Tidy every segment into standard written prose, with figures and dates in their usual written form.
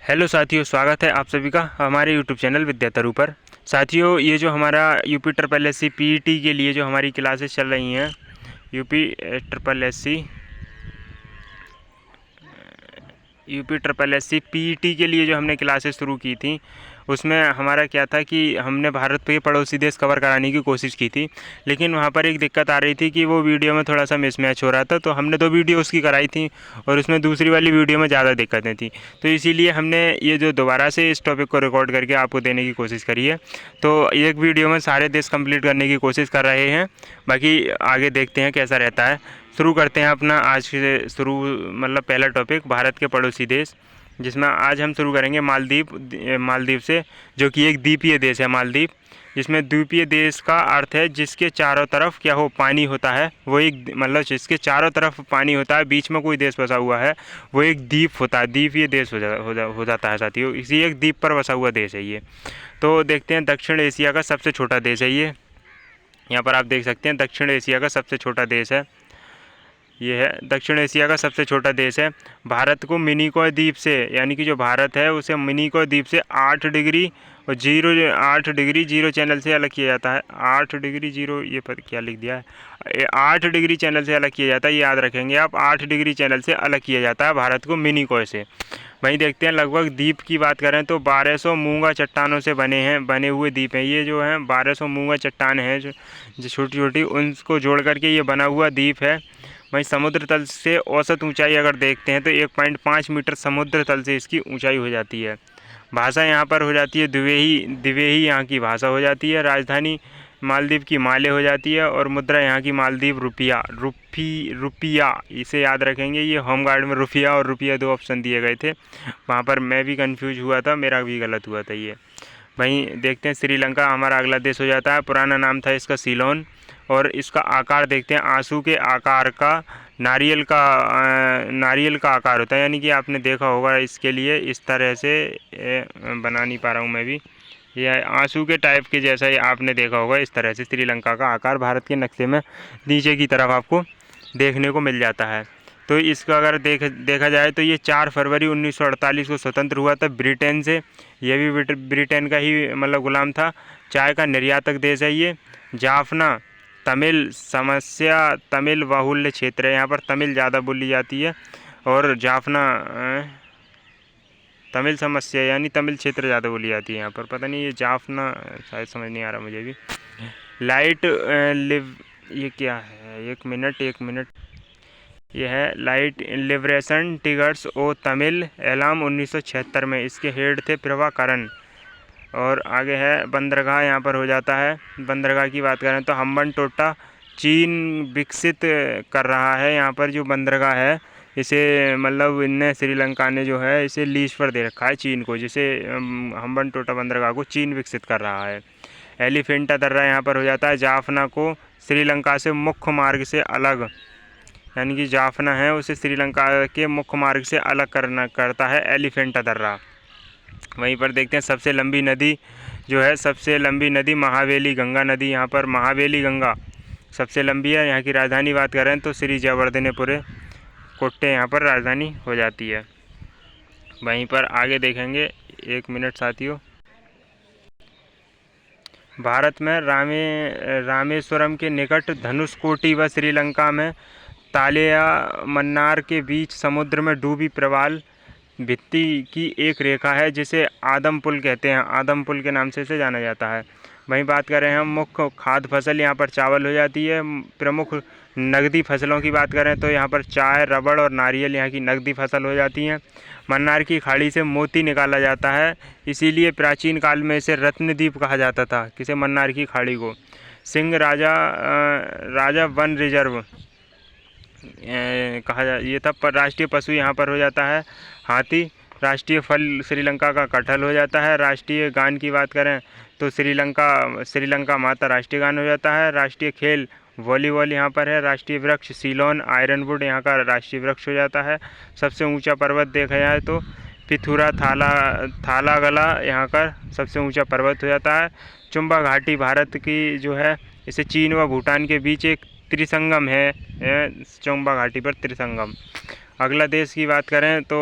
Hello साथियों, स्वागत है आप सभी का हमारे यूट्यूब चैनल विद्यातरु पर। साथियों, ये जो हमारा UP triple S C PET के लिए जो हमारी क्लासेस चल रही हैं, UP triple S C PET के लिए जो हमने क्लासेस शुरू की थी, उसमें हमारा क्या था कि हमने भारत के पड़ोसी देश कवर कराने की कोशिश की थी। लेकिन वहाँ पर एक दिक्कत आ रही थी कि वो वीडियो में थोड़ा सा मिसमैच हो रहा था। तो हमने 2 वीडियो उसकी कराई थी और उसमें दूसरी वाली वीडियो में ज़्यादा दिक्कतें थी। तो इसीलिए हमने ये जो दोबारा से इस टॉपिक को रिकॉर्ड करके आपको देने की कोशिश करी है। तो एक वीडियो में सारे देश कंप्लीट करने की कोशिश कर रहे हैं, बाकी आगे देखते हैं कैसा रहता है। शुरू करते हैं अपना आज से पहला टॉपिक, भारत के पड़ोसी देश, जिसमें आज हम शुरू करेंगे मालदीव से, जो कि एक द्वीपीय देश है मालदीव। जिसमें द्वीपीय देश का अर्थ है जिसके चारों तरफ क्या हो, पानी होता है। वो एक जिसके चारों तरफ पानी होता है, बीच में कोई देश बसा हुआ है, वो एक द्वीप होता है, द्वीपीय देश हो जाता है साथियों। इसी एक द्वीप पर बसा हुआ देश है ये। तो देखते हैं, दक्षिण एशिया का सबसे छोटा देश है ये। यहाँ पर आप देख सकते हैं, दक्षिण एशिया का सबसे छोटा देश है ये है। दक्षिण एशिया का सबसे छोटा देश है। भारत को मिनिकॉय द्वीप से, यानी कि जो भारत है उसे मिनिकॉय द्वीप से 8 डिग्री और 0 चैनल से अलग किया जाता है। 8 डिग्री 0, ये पर क्या लिख दिया है, 8 डिग्री चैनल से अलग किया जाता है, ये याद रखेंगे आप। 8 डिग्री चैनल से अलग किया जाता है भारत को मिनिकॉय से। वहीं देखते हैं, लगभग द्वीप की बात करें तो 1200 मूंगा चट्टानों से बने हुए द्वीप हैं ये। जो हैं 1200 मूंगा चट्टान हैं जो छोटी छोटी, उनको जोड़ करके ये बना हुआ द्वीप है। वहीं समुद्र तल से औसत ऊंचाई अगर देखते हैं तो 1.5 मीटर समुद्र तल से इसकी ऊंचाई हो जाती है। भाषा यहाँ पर हो जाती है दिवेही यहाँ की भाषा हो जाती है। राजधानी मालदीव की माले हो जाती है और मुद्रा यहाँ की मालदीव रुपया, इसे याद रखेंगे। ये होम गार्ड में रुपया और रुपया 2 ऑप्शन दिए गए थे, वहाँ पर मैं भी कंफ्यूज हुआ था, मेरा भी गलत हुआ था ये। वहीं देखते हैं, श्रीलंका हमारा अगला देश हो जाता है। पुराना नाम था इसका सीलोन। और इसका आकार देखते हैं, आंसू के आकार का, नारियल का आकार होता है। यानी कि आपने देखा होगा, इसके लिए इस तरह से बना नहीं पा रहा हूँ मैं भी, यह आंसू के टाइप के जैसा ही आपने देखा होगा। इस तरह से श्रीलंका का आकार भारत के नक्शे में नीचे की तरफ आपको देखने को मिल जाता है। तो इसका अगर देखा जाए तो ये 4 फरवरी 1948 को स्वतंत्र हुआ था ब्रिटेन से। ये भी ब्रिटेन का ही गुलाम था। चाय का निर्यातक देश है ये। जाफना तमिल बाहुल्य क्षेत्र है, यहाँ पर तमिल ज़्यादा बोली जाती है। और जाफना तमिल समस्या यानी तमिल क्षेत्र ज़्यादा बोली जाती है यहाँ पर। पता नहीं ये जाफना, शायद समझ नहीं आ रहा मुझे भी। लाइट ये क्या है, एक मिनट, यह है लाइट लिबरेशन टिगर्स ओ तमिल एलाम 1976 में। इसके हेड थे प्रभाकरन। और आगे है बंदरगाह, यहाँ पर हो जाता है। बंदरगाह की बात करें तो हम्बनटोटा चीन विकसित कर रहा है। यहाँ पर जो बंदरगाह है इसे इनने, श्रीलंका ने जो है इसे लीज पर दे रखा है चीन को, जिसे हम्बनटोटा बंदरगाह को चीन विकसित कर रहा है। एलिफेंटा दर्रा यहाँ पर हो जाता है। जाफना को श्रीलंका से मुख्य मार्ग से अलग, यानी कि जाफना है उसे श्रीलंका के मुख्य मार्ग से अलग करता है एलिफेंटा दर्रा। वहीं पर देखते हैं, सबसे लंबी नदी जो है, सबसे लंबी नदी महावेली गंगा नदी। यहाँ पर महावेली गंगा सबसे लंबी है। यहाँ की राजधानी बात करें तो श्री जयवर्धनेपुरे कोट्टे यहाँ पर राजधानी हो जाती है। वहीं पर आगे देखेंगे, 1 मिनट साथियों। भारत में रामेश्वरम के निकट धनुषकोटी व श्रीलंका में तालिया मन्नार के बीच समुद्र में डूबी प्रवाल भित्ति की एक रेखा है, जिसे आदम पुल कहते हैं। आदम पुल के नाम से इसे जाना जाता है। वहीं बात करें हम मुख्य खाद्य फसल, यहाँ पर चावल हो जाती है। प्रमुख नकदी फसलों की बात करें तो यहाँ पर चाय, रबड़ और नारियल यहाँ की नकदी फसल हो जाती हैं। मन्नार की खाड़ी से मोती निकाला जाता है, इसीलिए प्राचीन काल में इसे रत्नद्वीप कहा जाता था, किसे, मन्नार की खाड़ी को। सिंह राजा वन रिजर्व ये था। पर राष्ट्रीय पशु यहाँ पर हो जाता है हाथी। राष्ट्रीय फल श्रीलंका का कटहल हो जाता है। राष्ट्रीय गान की बात करें तो श्रीलंका माता राष्ट्रीय गान हो जाता है। राष्ट्रीय खेल वॉलीबॉल यहाँ पर है। राष्ट्रीय वृक्ष सीलोन आयरनवुड यहाँ का राष्ट्रीय वृक्ष हो जाता है। सबसे ऊंचा पर्वत देखा जाए तो पिथुरा थालागला यहाँ का सबसे ऊंचा पर्वत हो जाता है। चुम्बा घाटी भारत की जो है, इसे चीन व भूटान के बीच एक त्रिसंगम है, चुम्बा घाटी पर त्रिसंगम। अगला देश की बात करें तो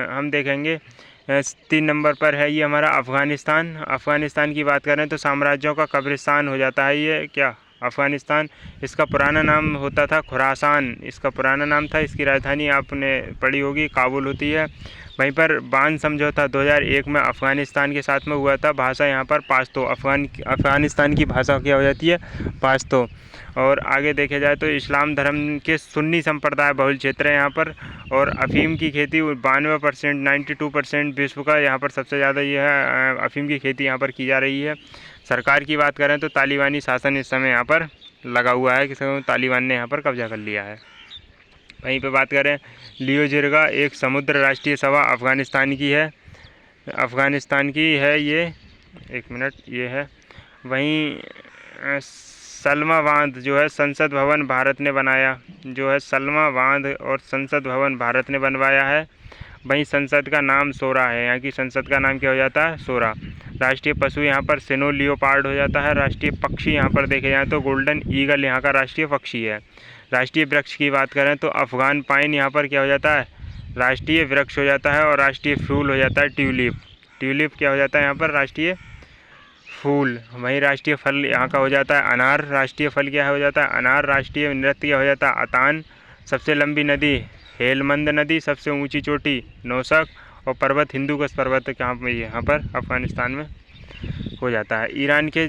हम देखेंगे 3 नंबर पर है ये हमारा अफ़गानिस्तान। अफ़गानिस्तान की बात करें तो साम्राज्यों का कब्रिस्तान हो जाता है ये क्या, अफ़गानिस्तान। इसका पुराना नाम होता था खुरासान, इसका पुराना नाम था। इसकी राजधानी आपने पढ़ी होगी काबुल होती है। वहीं पर बान समझौता 2001 में अफ़गानिस्तान के साथ में हुआ था। भाषा यहाँ पर पाश्तो, अफ़गानिस्तान की भाषा क्या हो जाती है, पाश्तो। और आगे देखा जाए तो इस्लाम धर्म के सुन्नी संप्रदाय बहुल क्षेत्र है यहाँ पर। और अफ़ीम की खेती 92%, 92% विश्व का यहाँ पर सबसे ज़्यादा ये है अफ़ीम की खेती यहाँ पर की जा रही है। सरकार की बात करें तो तालिबानी शासन इस समय यहाँ पर लगा हुआ है, कि तालिबान ने यहाँ पर कब्जा कर लिया है। वहीं पे बात करें लियो जिरगा एक समुद्र राष्ट्रीय सभा अफ़गानिस्तान की है, अफ़गानिस्तान की है ये, एक मिनट ये है। वहीं सलमा बांध जो है संसद भवन भारत ने बनाया, जो है सलमा बांध और संसद भवन भारत ने बनवाया है। वहीं संसद का नाम सोरा है, यहाँ की संसद का नाम क्या हो जाता है, सोरा। राष्ट्रीय पशु यहाँ पर सिनो लियोपार्ड हो जाता है। राष्ट्रीय पक्षी यहाँ पर देखे जाए तो गोल्डन ईगल यहाँ का राष्ट्रीय पक्षी है। राष्ट्रीय वृक्ष की बात करें तो अफ़गान पाइन यहाँ पर क्या हो जाता है, राष्ट्रीय वृक्ष हो जाता है। और राष्ट्रीय फूल हो जाता है ट्यूलिप, ट्यूलिप क्या हो जाता है यहाँ पर, राष्ट्रीय फूल। वहीं राष्ट्रीय फल यहाँ का हो जाता है अनार, राष्ट्रीय फल क्या हो जाता है, अनार। राष्ट्रीय नृत्य क्या हो जाता है, अतान। सबसे लंबी नदी हेलमंद नदी, सबसे ऊंची चोटी नौशक, और पर्वत हिंदुकुश पर्वत यहाँ पर अफ़गानिस्तान में हो जाता है। ईरान के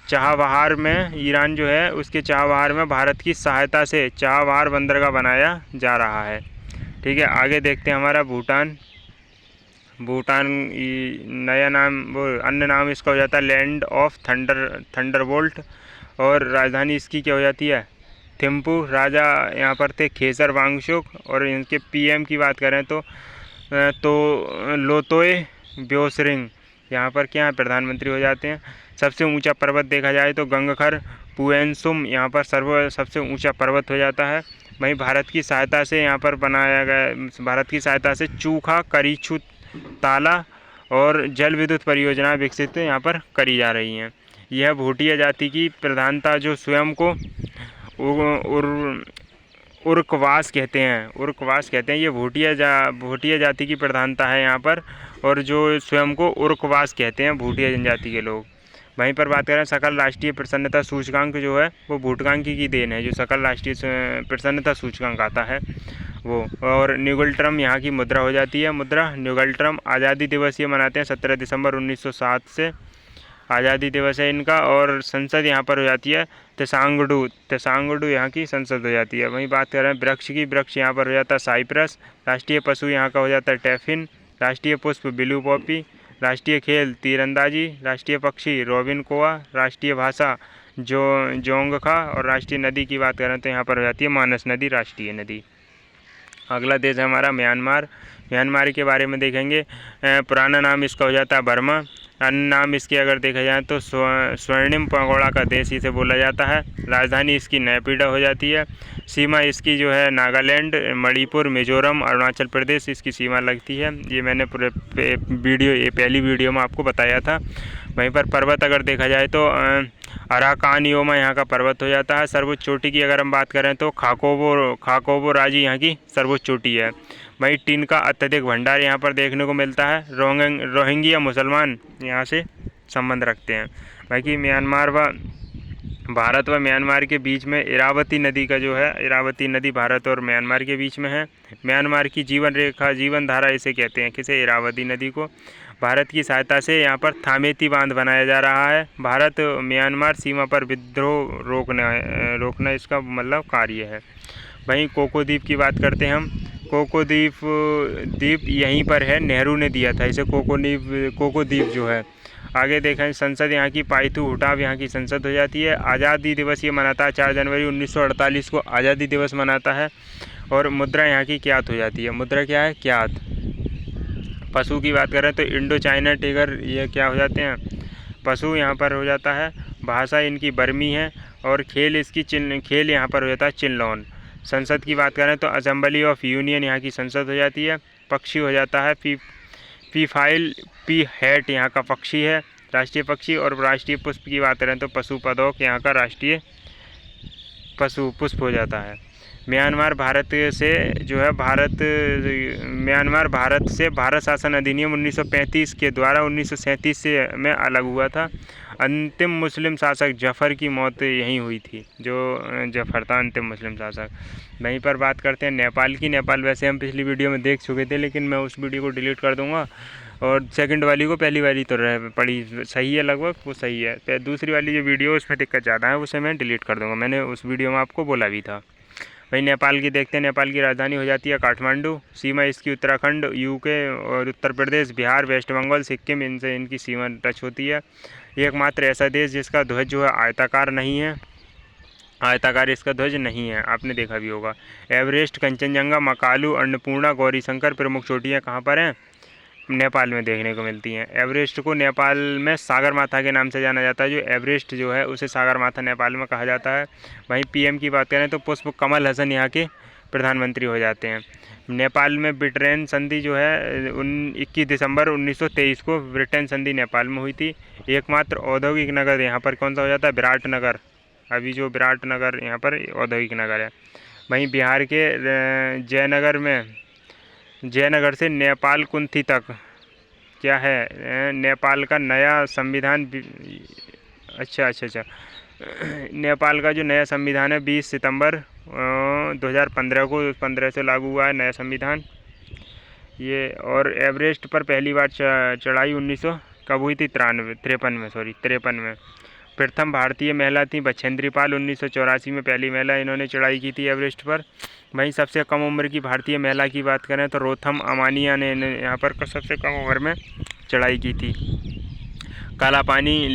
चाबहार में, ईरान जो है उसके चाबहार में भारत की सहायता से चाबहार बंदरगाह बनाया जा रहा है। ठीक है, आगे देखते हैं हमारा भूटान। भूटान नया नाम, वो अन्य नाम इसका हो जाता है लैंड ऑफ थंडरबोल्ट। और राजधानी इसकी क्या हो जाती है, थिम्पू। राजा यहाँ पर थे खेसर वांगचुक। और इनके पीएम की बात करें तो लोतोय ब्योसरिंग यहाँ पर क्या प्रधानमंत्री हो जाते हैं। सबसे ऊंचा पर्वत देखा जाए तो गंगखर पुएनसुम यहाँ पर सबसे ऊंचा पर्वत हो जाता है। वहीं भारत की सहायता से यहाँ पर बनाया गया, भारत की सहायता से चूखा, करीछू, ताला और जल विद्युत परियोजना विकसित यहाँ पर करी जा रही हैं। यह भूटिया जाति की प्रधानता जो स्वयं को उर्कवास कहते हैं, उर्कवास कहते हैं, ये भूटिया जाति की प्रधानता है यहाँ पर। और जो स्वयं को उर्कवास कहते हैं भूटिया जनजाति के लोग। वहीं पर बात करें सकल राष्ट्रीय प्रसन्नता सूचकांक जो है वो भूटकांकी की देन है, जो सकल राष्ट्रीय प्रसन्नता सूचकांक आता है वो। और न्यूगल्ट्रम यहाँ की मुद्रा हो जाती है, मुद्रा न्यूगल्ट्रम। आज़ादी दिवस ये मनाते हैं 17 दिसंबर 1907 से आज़ादी दिवस है इनका। और संसद यहाँ पर हो जाती है तेसांगडू यहाँ की संसद हो जाती है। वहीं बात करें वृक्ष की, वृक्ष यहाँ पर हो जाता है साइप्रस। राष्ट्रीय पशु यहाँ का हो जाता है टैफिन। राष्ट्रीय पुष्प ब्लू पॉपी। राष्ट्रीय खेल तीरंदाजी। राष्ट्रीय पक्षी रोबिन कोआ। राष्ट्रीय भाषा जोंगखा। और राष्ट्रीय नदी की बात करें तो यहाँ पर हो जाती है मानस नदी, राष्ट्रीय नदी। अगला देश है हमारा म्यांमार। म्यांमार के बारे में देखेंगे, पुराना नाम इसका हो जाता है बर्मा। अन्य नाम इसके अगर देखा जाए तो स्वर्णिम पगोड़ा का देश इसे बोला जाता है। राजधानी इसकी नैपीडा हो जाती है। सीमा इसकी जो है नागालैंड, मणिपुर, मिजोरम, अरुणाचल प्रदेश इसकी सीमा लगती है। ये मैंने पूरे पहली वीडियो में आपको बताया था। वहीं पर पर्वत अगर देखा जाए तो अराकानियोमा यहाँ का पर्वत हो जाता है। सर्वोच्च चोटी की अगर हम बात करें तो खाकोबो राजी यहाँ की सर्वोच्च चोटी है। वहीं टीन का अत्यधिक भंडार यहाँ पर देखने को मिलता है। रोहिंग्या मुसलमान यहाँ से संबंध रखते हैं। बाकी म्यांमार व भारत व म्यांमार के बीच में इरावती नदी का जो है, इरावती नदी भारत और म्यांमार के बीच में है। म्यांमार की जीवन रेखा, जीवन धारा इसे कहते हैं, किसे, इरावती नदी को। भारत की सहायता से यहाँ पर थामेती बांध बनाया जा रहा है। भारत म्यांमार सीमा पर विद्रोह रोकना इसका मतलब कार्य है। वहीं कोको द्वीप की बात करते हैं हम। कोको द्वीप यहीं पर है, नेहरू ने दिया था इसे कोको द्वीप जो है। आगे देखें संसद यहाँ की पाइथू हुटाब यहाँ की संसद हो जाती है। आज़ादी दिवस ये मनाता है 4 जनवरी 1948 को आज़ादी दिवस मनाता है। और मुद्रा यहाँ की क्यात हो जाती है। मुद्रा क्या है, क्यात। पशु की बात करें तो इंडो चाइना टिगर ये क्या हो जाते हैं, पशु यहाँ पर हो जाता है। भाषा इनकी बर्मी है। और खेल इसकी खेल यहाँ पर हो जाता है चिल्लौन। संसद की बात करें तो असेंबली ऑफ यूनियन यहाँ की संसद हो जाती है। पक्षी हो जाता है पी हैट यहाँ का पक्षी है, राष्ट्रीय पक्षी। और राष्ट्रीय पुष्प की बात करें तो पशु पदोक यहाँ का राष्ट्रीय पुष्प हो जाता है। म्यांमार भारत से जो है म्यांमार भारत से भारत शासन अधिनियम 1935 के द्वारा 1937 से में अलग हुआ था। अंतिम मुस्लिम शासक जफ़र की मौत यहीं हुई थी, जो जफ़र था अंतिम मुस्लिम शासक। वहीं पर बात करते हैं नेपाल की। नेपाल वैसे हम पिछली वीडियो में देख चुके थे, लेकिन मैं उस वीडियो को डिलीट कर दूंगा और सेकंड वाली को, पहली वाली तो पड़ी सही है लगभग, वो सही है। दूसरी वाली जो वीडियो उसमें दिक्कत ज़्यादा है, उसे मैं डिलीट कर दूँगा। मैंने उस वीडियो में आपको बोला भी था। वहीं नेपाल की देखते हैं। नेपाल की राजधानी हो जाती है काठमांडू। सीमा इसकी उत्तराखंड, यूके और उत्तर प्रदेश, बिहार, वेस्ट बंगाल, सिक्किम, इनसे इनकी सीमा टच होती है। एकमात्र ऐसा देश जिसका ध्वज जो है आयताकार नहीं है, आयताकार इसका ध्वज नहीं है, आपने देखा भी होगा। एवरेस्ट, कंचनजंगा, मकालू, अन्नपूर्णा, गौरीशंकर प्रमुख चोटियाँ कहाँ पर हैं? नेपाल में देखने को मिलती हैं। एवरेस्ट को नेपाल में सागर माथा के नाम से जाना जाता है। जो एवरेस्ट जो है उसे सागर माथा नेपाल में कहा जाता है। वहीं पीएम की बात करें तो पुष्प कमल हसन यहाँ के प्रधानमंत्री हो जाते हैं। नेपाल में ब्रिटेन संधि जो है 21 दिसंबर 1923 को ब्रिटेन संधि नेपाल में हुई थी। एकमात्र औद्योगिक नगर यहाँ पर कौन सा हो जाता है? विराटनगर। अभी जो विराटनगर यहाँ पर औद्योगिक नगर है। वहीं बिहार के जयनगर से नेपाल कुंथी तक क्या है? नेपाल का नया संविधान अच्छा नेपाल का जो नया संविधान है 20 सितंबर 2015 को 15 से लागू हुआ है नया संविधान ये। और एवरेस्ट पर पहली बार चढ़ाई 1900 कब हुई थी? 53 में। प्रथम भारतीय महिला थी बछेंद्री पाल। 1984 में पहली महिला इन्होंने चढ़ाई की थी एवरेस्ट पर। वहीं सबसे कम उम्र की भारतीय महिला की बात करें तो रोथम अमानिया ने यहाँ पर सबसे कम उम्र में चढ़ाई की थी। काला पानी,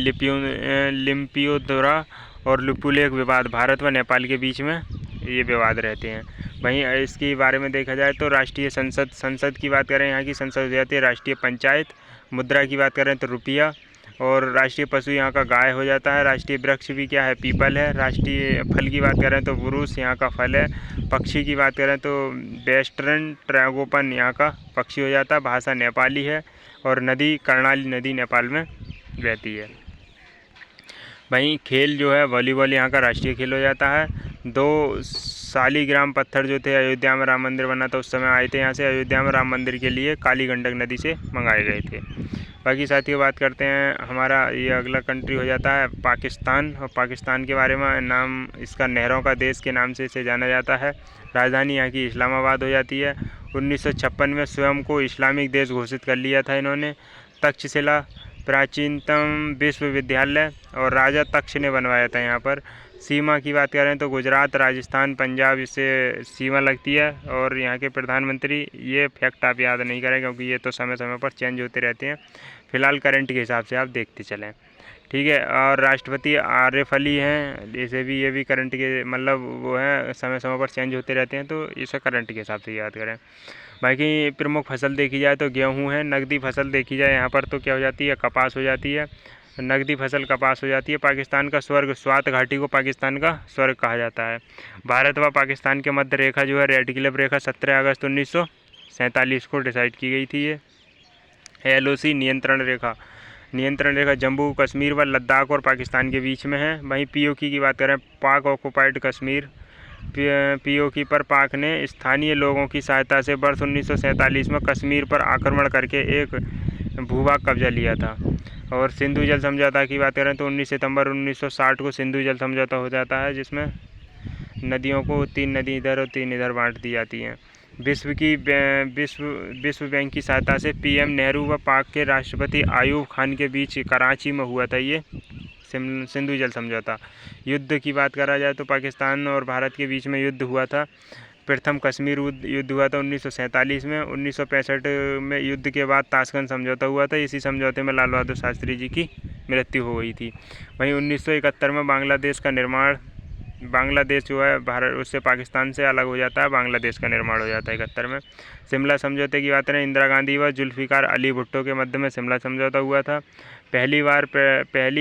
लिम्पियोदोरा और लुपुलेक विवाद भारत व नेपाल के बीच में ये विवाद रहते हैं। वहीं इसके बारे में देखा जाए तो राष्ट्रीय संसद की बात करें, यहाँ की संसद हो जाती है राष्ट्रीय पंचायत। मुद्रा की बात करें तो रुपया। और राष्ट्रीय पशु यहाँ का गाय हो जाता है। राष्ट्रीय वृक्ष भी क्या है? पीपल है। राष्ट्रीय फल की बात करें तो बुरुस यहाँ का फल है। पक्षी की बात करें तो वेस्टर्न ट्रैगोपन यहाँ का पक्षी हो जाता है। भाषा नेपाली है। और नदी कर्णाली नदी नेपाल में बहती है। वहीं खेल जो है वॉलीबॉल यहाँ का राष्ट्रीय खेल हो जाता है। 2 शालिग्राम पत्थर जो थे अयोध्या में राम मंदिर बना था उस समय आए थे यहाँ से अयोध्या में राम मंदिर के लिए काली गंडक नदी से मंगाए गए थे। बाकी साथियों बात करते हैं, हमारा ये अगला कंट्री हो जाता है पाकिस्तान। और पाकिस्तान के बारे में नाम इसका नहरों का देश के नाम से इसे जाना जाता है। राजधानी यहाँ की इस्लामाबाद हो जाती है। 1956 में स्वयं को इस्लामिक देश घोषित कर लिया था इन्होंने। तक्षशिला प्राचीनतम विश्वविद्यालय और राजा तक्ष ने बनवाया था यहाँ पर। सीमा की बात करें तो गुजरात, राजस्थान, पंजाब इससे सीमा लगती है। और यहाँ के प्रधानमंत्री, ये फैक्ट आप याद नहीं करें क्योंकि ये तो समय समय पर चेंज होते रहते हैं, फिलहाल करंट के हिसाब से आप देखते चलें, ठीक है। और राष्ट्रपति आरिफ अली हैं, इसे भी ये भी करंट के मतलब वो है, समय समय पर चेंज होते रहते हैं, तो इसे करंट के हिसाब से याद करें। बाकी प्रमुख फसल देखी जाए तो गेहूँ है। नकदी फसल देखी जाए यहाँ पर तो क्या हो जाती है? कपास हो जाती है। नकदी फसल कपास हो जाती है। पाकिस्तान का स्वर्ग, स्वात घाटी को पाकिस्तान का स्वर्ग कहा जाता है। भारत व पाकिस्तान के मध्य रेखा जो है रेड क्लिफ रेखा 17 अगस्त 1947 को डिसाइड की गई थी। ये LOC नियंत्रण रेखा जम्मू कश्मीर व लद्दाख और पाकिस्तान के बीच में है। वहीं POK की बात करें, पाक ऑक्युपाइड कश्मीर। POK पर पाक ने स्थानीय लोगों की सहायता से वर्ष 1947 में कश्मीर पर आक्रमण करके एक भूभाग कब्जा लिया था। और सिंधु जल समझौता की बात करें तो 19 सितंबर 1960 को सिंधु जल समझौता हो जाता है, जिसमें नदियों को 3 नदी इधर और 3 इधर बांट दी जाती हैं। विश्व बैंक की सहायता से PM नेहरू व पाक के राष्ट्रपति आयूब खान के बीच कराची में हुआ था ये सिंधु जल समझौता। युद्ध की बात करा जाए तो पाकिस्तान और भारत के बीच में युद्ध हुआ था। प्रथम कश्मीर युद्ध हुआ था 1947 में। 1965 में युद्ध के बाद ताशकंद समझौता हुआ था। इसी समझौते में लाल बहादुर शास्त्री जी की मृत्यु हो गई थी। वहीं 1971 में बांग्लादेश जो है भारत उससे पाकिस्तान से अलग हो जाता है, बांग्लादेश का निर्माण हो जाता है 71 में। शिमला समझौते की बात करें, इंदिरा गांधी व जुल्फ़िकार अली भुट्टो के मध्य में शिमला समझौता हुआ था। पहली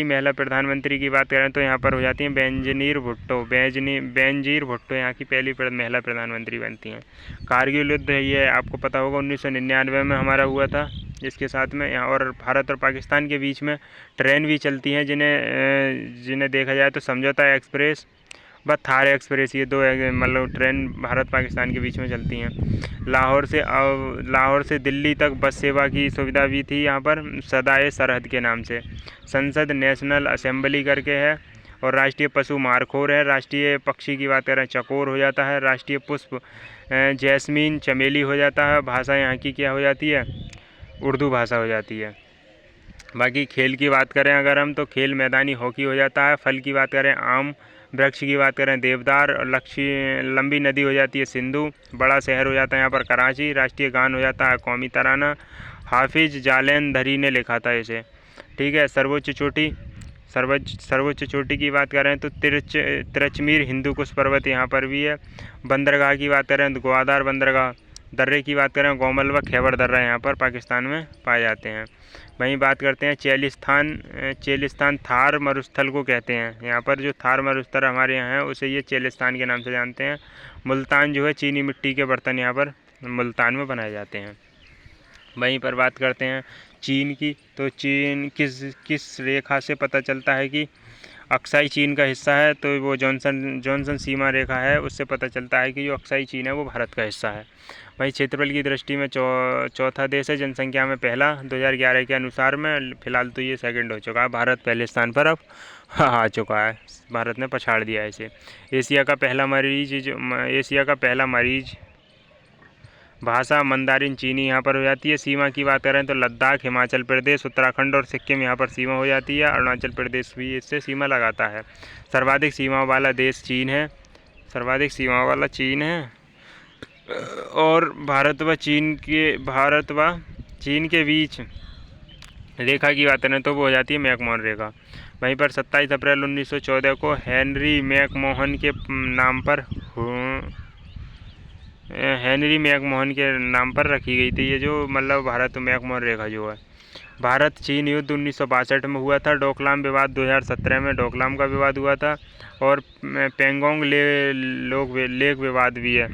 महिला प्रधानमंत्री की बात करें तो यहाँ पर हो जाती हैं बेनजीर भुट्टो यहाँ की पहली महिला प्रधानमंत्री बनती हैं। कारगिल युद्ध है ये आपको पता होगा 1999 में हमारा हुआ था। इसके साथ में यहाँ और भारत और पाकिस्तान के बीच में ट्रेन भी चलती हैं जिन्हें देखा जाए तो समझौता एक्सप्रेस व थार एक्सप्रेस, ये 2 मतलब ट्रेन भारत पाकिस्तान के बीच में चलती हैं। लाहौर से दिल्ली तक बस सेवा की सुविधा भी थी यहाँ पर, सदाए सरहद के नाम से। संसद नेशनल असेंबली करके है। और राष्ट्रीय पशु मारखोर है। राष्ट्रीय पक्षी की बात करें चकोर हो जाता है। राष्ट्रीय पुष्प जैस्मीन चमेली हो जाता है। भाषा यहाँ की क्या हो जाती है, उर्दू भाषा हो जाती है। बाकी खेल की बात करें अगर हम, तो खेल मैदानी हॉकी हो जाता है। फल की बात करें आम, वृक्ष की बात करें देवदार, और लंबी नदी हो जाती है सिंधु। बड़ा शहर हो जाता है यहाँ पर कराची। राष्ट्रीय गान हो जाता है कौमी तराना। हाफिज जालंधरी ने लिखा था इसे, ठीक है। सर्वोच्च चोटी की बात करें तो तिरचमीर हिंदू कुश पर्वत यहाँ पर भी है। बंदरगाह की बात करें तो ग्वादार बंदरगाह। दर्रे की बात करें गोमल व खैबर दर्रा यहाँ पर पाकिस्तान में पाए जाते हैं। वहीं बात करते हैं चेलिस्तान थार मरुस्थल को कहते हैं। यहाँ पर जो थार मरुस्थल हमारे यहाँ है उसे ये चेलिस्तान के नाम से जानते हैं। मुल्तान जो है चीनी मिट्टी के बर्तन यहाँ पर मुल्तान में बनाए जाते हैं। वहीं पर बात करते हैं चीन की, तो चीन किस रेखा से पता चलता है कि अक्साई चीन का हिस्सा है, तो वो जॉनसन सीमा रेखा है, उससे पता चलता है कि जो अक्साई चीन है वो भारत का हिस्सा है। वहीं क्षेत्रफल की दृष्टि में चौथा देश है, जनसंख्या में पहला 2011 के अनुसार में। फिलहाल तो ये सेकंड हो चुका है, भारत पहले स्थान पर अब आ चुका है, भारत ने पछाड़ दिया है इसे। एशिया का पहला मरीज भाषा मंदारिन चीनी यहाँ पर हो जाती है। सीमा की बात करें तो लद्दाख, हिमाचल प्रदेश, उत्तराखंड और सिक्किम यहाँ पर सीमा हो जाती है। अरुणाचल प्रदेश भी इससे सीमा लगाता है। सर्वाधिक सीमा वाला देश चीन है, और भारत व चीन के बीच रेखा की बात करें तो वो हो जाती है मैकमोहन रेखा। वहीं पर 27 अप्रैल 1914 को हेनरी मैकमोहन के नाम पर रखी गई थी ये जो मतलब भारत मैकमोहन रेखा जो है। भारत चीन युद्ध 1962 में हुआ था। डोकलाम विवाद 2017 में डोकलाम का विवाद हुआ था। और पेंगोंग लेक विवाद भी है।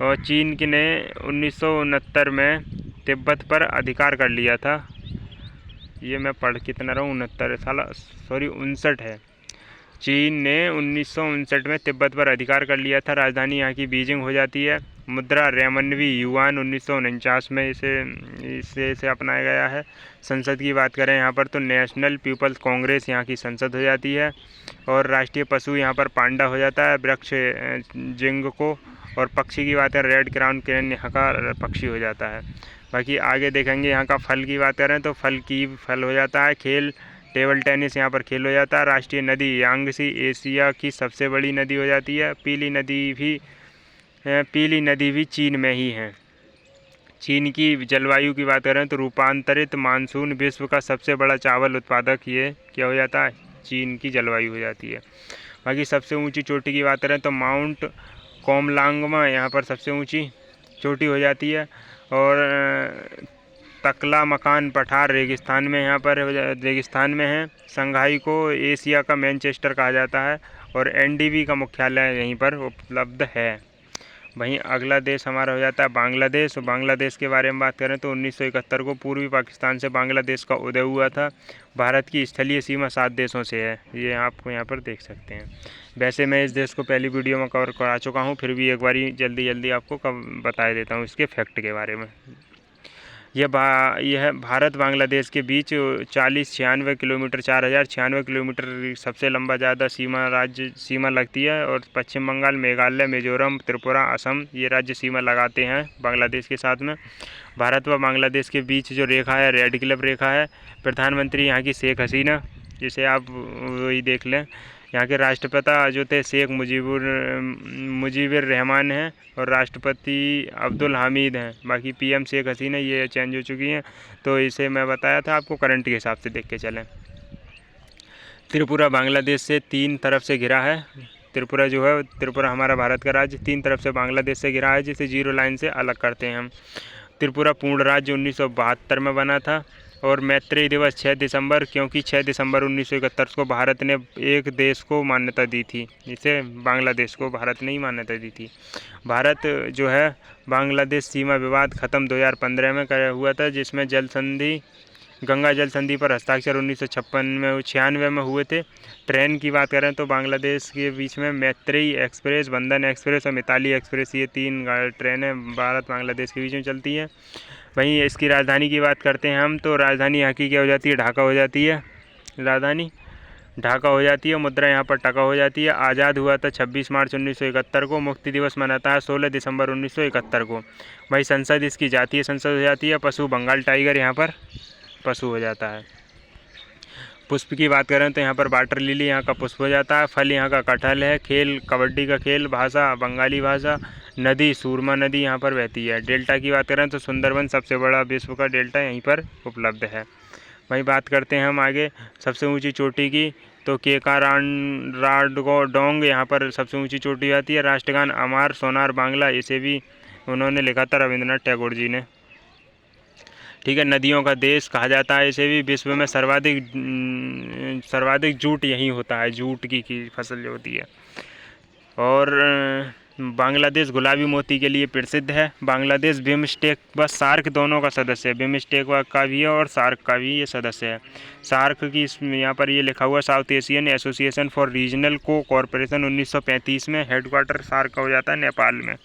और चीन ने 1969 में तिब्बत पर अधिकार कर लिया था। ये मैं पढ़ कितना रहा हूँ, 59 है। चीन ने 1959 में तिब्बत पर अधिकार कर लिया था। राजधानी यहाँ की बीजिंग हो जाती है। मुद्रा रेमनवी युआन 1949 में इसे अपनाया गया है। संसद की बात करें यहाँ पर तो नेशनल पीपल्स कांग्रेस यहाँ की संसद हो जाती है। और राष्ट्रीय पशु यहाँ पर पांडा हो जाता है, वृक्ष जिंगको। और पक्षी की बात करें रेड क्राउन क्रेन यहाँ का पक्षी हो जाता है। बाकी आगे देखेंगे यहाँ का फल की बात करें तो फल हो जाता है। खेल टेबल टेनिस यहाँ पर खेल हो जाता है। राष्ट्रीय नदी यांगसी एशिया की सबसे बड़ी नदी हो जाती है। पीली नदी भी चीन में ही है। चीन की जलवायु की बात करें तो रूपांतरित मानसून, विश्व का सबसे बड़ा चावल उत्पादक ये क्या हो जाता है, चीन की जलवायु हो जाती है। बाकी सबसे ऊंची चोटी की बात करें तो माउंट कोमलांगमा यहाँ पर सबसे ऊंची चोटी हो जाती है। और तकला मकान पठार रेगिस्तान में है। शंघाई को एशिया का मैनचेस्टर कहा जाता है। और एनडीबी का मुख्यालय यहीं पर उपलब्ध है। वहीं अगला देश हमारा हो जाता है बांग्लादेश। बांग्लादेश के बारे में बात करें तो 1971 को पूर्वी पाकिस्तान से बांग्लादेश का उदय हुआ था। भारत की स्थलीय सीमा 7 देशों से है, ये आपको यहाँ पर देख सकते हैं। वैसे मैं इस देश को पहली वीडियो में कवर करा चुका हूँ, फिर भी एक बारी जल्दी आपको बता देता हूँ इसके फैक्ट के बारे में। यह भारत बांग्लादेश के बीच 4096 किलोमीटर 4096 किलोमीटर सबसे लंबा ज़्यादा सीमा लगती है। और पश्चिम बंगाल, मेघालय, मिजोरम, त्रिपुरा, असम ये राज्य सीमा लगाते हैं बांग्लादेश के साथ में। भारत व बांग्लादेश के बीच जो रेखा है रेड क्लिफ रेखा है। प्रधानमंत्री यहाँ की शेख हसीना, जिसे आप वही देख लें। यहाँ के राष्ट्रपिता जो थे शेख मुजीबुर रहमान हैं और राष्ट्रपति अब्दुल हामिद हैं। बाकी पीएम शेख हसीना ये चेंज हो चुकी हैं, तो इसे मैं बताया था आपको करंट के हिसाब से देख के चलें। त्रिपुरा बांग्लादेश से 3 तरफ से घिरा है। त्रिपुरा हमारा भारत का राज्य 3 तरफ से बांग्लादेश से घिरा है, जिसे जीरो लाइन से अलग करते हैं हम। त्रिपुरा पूर्ण राज्य 1972 में बना था। और मैत्रेय दिवस 6 दिसंबर, क्योंकि 6 दिसंबर 1971 को भारत ने एक देश को मान्यता दी थी, इसे बांग्लादेश को भारत ने ही मान्यता दी थी। भारत जो है बांग्लादेश सीमा विवाद ख़त्म 2015 में हुआ था, जिसमें जल संधि गंगा जल संधि पर हस्ताक्षर 1996 में हुए थे। ट्रेन की बात करें तो बांग्लादेश के बीच में मैत्रेयी एक्सप्रेस, बंधन एक्सप्रेस और मिताली एक्सप्रेस, ये 3 ट्रेनें भारत बांग्लादेश के बीच में चलती हैं। वहीं इसकी राजधानी की बात करते हैं हम, तो राजधानी यहाँ की क्या हो जाती है, ढाका हो जाती है। राजधानी ढाका हो जाती है। मुद्रा यहाँ पर टका हो जाती है। आज़ाद हुआ था 26 मार्च 1971 को। मुक्ति दिवस मनाता है 16 दिसंबर 1971 को। भाई संसद इसकी जातीय संसद हो जाती है। पशु बंगाल टाइगर यहाँ पर पशु हो जाता है। पुष्प की बात करें तो यहाँ पर वाटर लिली यहाँ का पुष्प हो जाता है। फल यहाँ का कटहल है। खेल कबड्डी का खेल। भाषा बंगाली भाषा। नदी सूरमा नदी यहाँ पर बहती है। डेल्टा की बात करें तो सुंदरबन सबसे बड़ा विश्व का डेल्टा यहीं पर उपलब्ध है। वहीं बात करते हैं हम आगे सबसे ऊंची चोटी की, तो केकाराडोंग यहाँ पर सबसे ऊंची चोटी आती है। राष्ट्रगान अमार सोनार बांग्ला, इसे भी उन्होंने लिखा था रविंद्रनाथ टैगोर जी ने। ठीक है। नदियों का देश कहा जाता है इसे भी। विश्व में सर्वाधिक जूट यहीं होता है, जूट की फसल जो होती है। और बांग्लादेश गुलाबी मोती के लिए प्रसिद्ध है। बांग्लादेश बिमस्टेक व सार्क दोनों का सदस्य है। बिमस्टेक का भी है और सार्क का भी ये सदस्य है। सार्क की यहाँ पर ये लिखा हुआ south Asian association for regional cooperation 1935 में। हेडक्वार्टर सार्क का हो जाता है नेपाल में।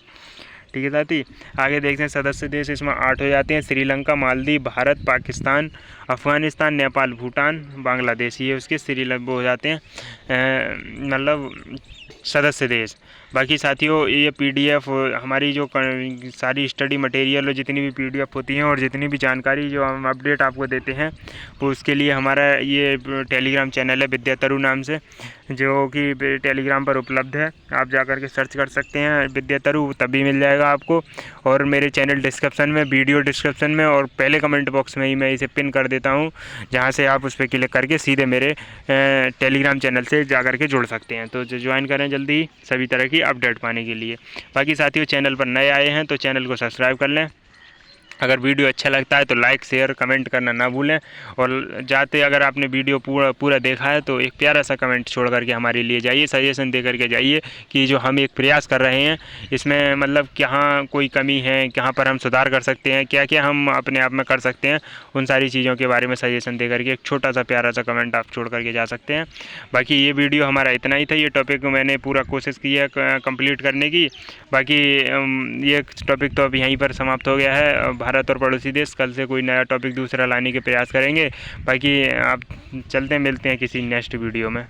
ठीक है साथी, आगे देखते हैं सदस्य देश इसमें 8 हो जाते हैं। श्रीलंका, मालदीव, भारत, पाकिस्तान, अफगानिस्तान, नेपाल, भूटान, बांग्लादेश, ये उसके श्रीलंका हो जाते हैं मतलब सदस्य देश। बाकी साथियों ये PDF हमारी जो सारी स्टडी मटेरियल और जितनी भी PDF होती हैं और जितनी भी जानकारी जो हम अपडेट आपको देते हैं, वो उसके लिए हमारा ये टेलीग्राम चैनल है विद्यातरु नाम से, जो कि टेलीग्राम पर उपलब्ध है। आप जाकर के सर्च कर सकते हैं विद्यातरु, तभी मिल जाएगा आपको। और मेरे चैनल डिस्क्रिप्शन में, वीडियो डिस्क्रिप्शन में और पहले कमेंट बॉक्स में ही मैं इसे पिन कर देता हूँ, जहाँ से आप उस पर क्लिक करके सीधे मेरे टेलीग्राम चैनल से जाकर के जुड़ सकते हैं। तो ज्वाइन करें जल्दी सभी तरह की अपडेट पाने के लिए। बाकी साथियों चैनल पर नए आए हैं तो चैनल को सब्सक्राइब कर लें। अगर वीडियो अच्छा लगता है तो लाइक शेयर कमेंट करना ना भूलें। और जाते अगर आपने वीडियो पूरा देखा है तो एक प्यारा सा कमेंट छोड़ करके हमारे लिए जाइए, सजेशन दे करके जाइए कि जो हम एक प्रयास कर रहे हैं इसमें मतलब कहाँ कोई कमी है, कहाँ पर हम सुधार कर सकते हैं, क्या क्या हम अपने आप में कर सकते हैं, उन सारी चीज़ों के बारे में सजेशन दे करके एक छोटा सा प्यारा सा कमेंट आप छोड़ करके जा सकते हैं। बाकी ये वीडियो हमारा इतना ही था। ये टॉपिक मैंने पूरा कोशिश की है कंप्लीट करने की। बाकी ये टॉपिक तो अब यहीं पर समाप्त हो गया है। भारत और पड़ोसी देश, कल से कोई नया टॉपिक दूसरा लाने के प्रयास करेंगे। बाकी आप चलते मिलते हैं किसी नेक्स्ट वीडियो में।